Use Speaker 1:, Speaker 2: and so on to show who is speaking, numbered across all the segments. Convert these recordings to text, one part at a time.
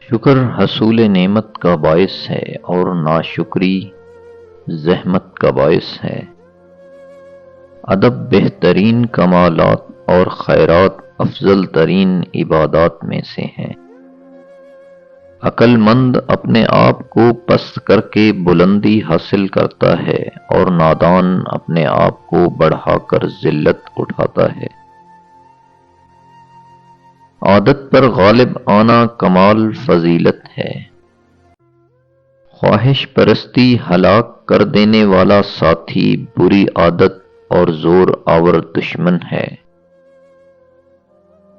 Speaker 1: شکر حصول نعمت کا باعث ہے اور ناشکری زحمت کا باعث ہے۔ ادب بہترین کمالات اور خیرات افضل ترین عبادات میں سے ہیں۔ عقل مند اپنے آپ کو پست کر کے بلندی حاصل کرتا ہے اور نادان اپنے آپ کو بڑھا کر ذلت اٹھاتا ہے۔ عادت پر غالب آنا کمال فضیلت ہے۔ خواہش پرستی ہلاک کر دینے والا ساتھی بری عادت اور زور آور دشمن ہے۔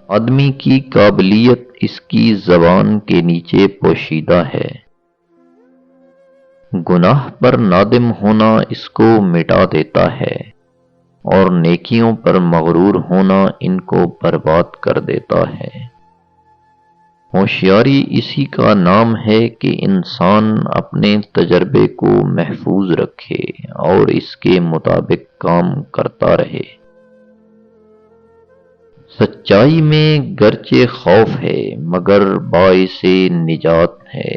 Speaker 1: آدمی کی قابلیت اس کی زبان کے نیچے پوشیدہ ہے۔ گناہ پر نادم ہونا اس کو مٹا دیتا ہے اور نیکیوں پر مغرور ہونا ان کو برباد کر دیتا ہے۔ ہوشیاری اسی کا نام ہے کہ انسان اپنے تجربے کو محفوظ رکھے اور اس کے مطابق کام کرتا رہے۔ سچائی میں گرچہ خوف ہے مگر باعث نجات ہے،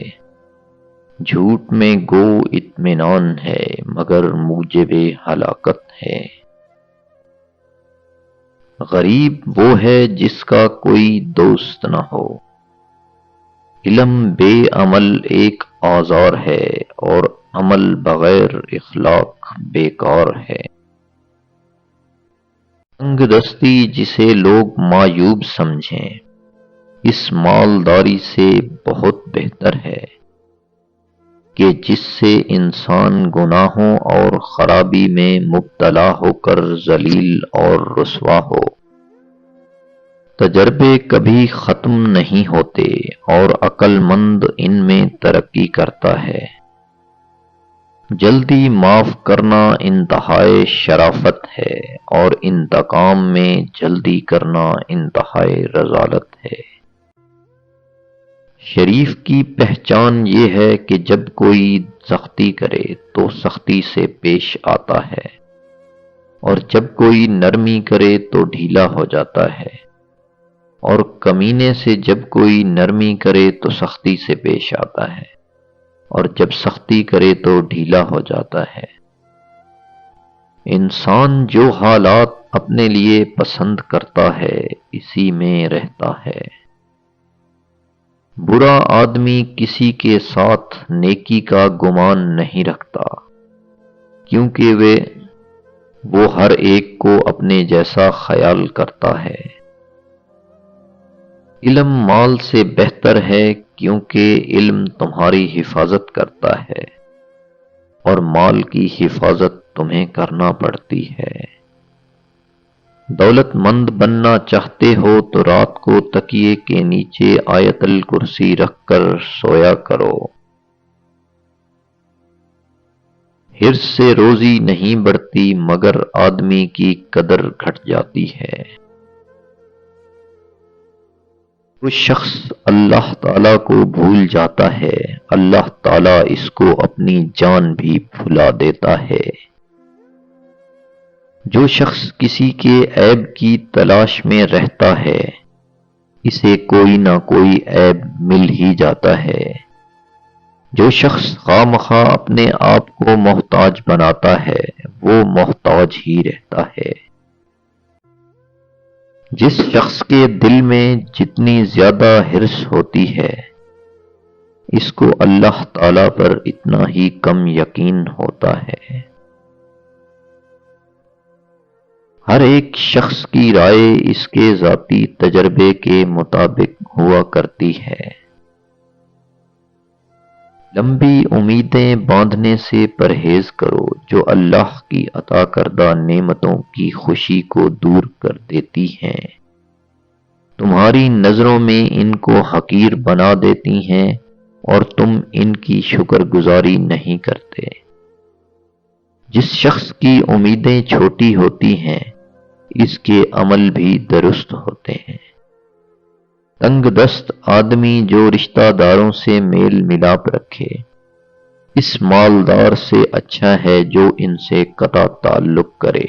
Speaker 1: جھوٹ میں گو اطمینان ہے مگر موجب ہلاکت ہے۔ غریب وہ ہے جس کا کوئی دوست نہ ہو۔ علم بے عمل ایک آزار ہے اور عمل بغیر اخلاق بیکار ہے۔ تنگ دستی جسے لوگ معیوب سمجھیں اس مالداری سے بہت بہتر ہے کہ جس سے انسان گناہوں اور خرابی میں مبتلا ہو کر ذلیل اور رسوا ہو۔ تجربے کبھی ختم نہیں ہوتے اور عقل مند ان میں ترقی کرتا ہے۔ جلدی معاف کرنا انتہائے شرافت ہے اور انتقام میں جلدی کرنا انتہائے رذالت ہے۔ شریف کی پہچان یہ ہے کہ جب کوئی سختی کرے تو سختی سے پیش آتا ہے اور جب کوئی نرمی کرے تو ڈھیلا ہو جاتا ہے، اور کمینے سے جب کوئی نرمی کرے تو سختی سے پیش آتا ہے اور جب سختی کرے تو ڈھیلا ہو جاتا ہے۔ انسان جو حالات اپنے لیے پسند کرتا ہے اسی میں رہتا ہے۔ برا آدمی کسی کے ساتھ نیکی کا گمان نہیں رکھتا کیونکہ وہ ہر ایک کو اپنے جیسا خیال کرتا ہے۔ علم مال سے بہتر ہے کیونکہ علم تمہاری حفاظت کرتا ہے اور مال کی حفاظت تمہیں کرنا پڑتی ہے۔ دولت مند بننا چاہتے ہو تو رات کو تکیے کے نیچے آیت الکرسی رکھ کر سویا کرو۔ حرص سے روزی نہیں بڑھتی مگر آدمی کی قدر گھٹ جاتی ہے۔ وہ شخص اللہ تعالیٰ کو بھول جاتا ہے اللہ تعالیٰ اس کو اپنی جان بھی بھلا دیتا ہے۔ جو شخص کسی کے عیب کی تلاش میں رہتا ہے اسے کوئی نہ کوئی عیب مل ہی جاتا ہے۔ جو شخص خواہ مخواہ اپنے آپ کو محتاج بناتا ہے وہ محتاج ہی رہتا ہے۔ جس شخص کے دل میں جتنی زیادہ حرص ہوتی ہے اس کو اللہ تعالیٰ پر اتنا ہی کم یقین ہوتا ہے۔ ہر ایک شخص کی رائے اس کے ذاتی تجربے کے مطابق ہوا کرتی ہے۔ لمبی امیدیں باندھنے سے پرہیز کرو جو اللہ کی عطا کردہ نعمتوں کی خوشی کو دور کر دیتی ہیں، تمہاری نظروں میں ان کو حقیر بنا دیتی ہیں اور تم ان کی شکر گزاری نہیں کرتے۔ جس شخص کی امیدیں چھوٹی ہوتی ہیں اس کے عمل بھی درست ہوتے ہیں۔ تنگ دست آدمی جو رشتہ داروں سے میل ملاپ رکھے اس مالدار سے اچھا ہے جو ان سے قطع تعلق کرے۔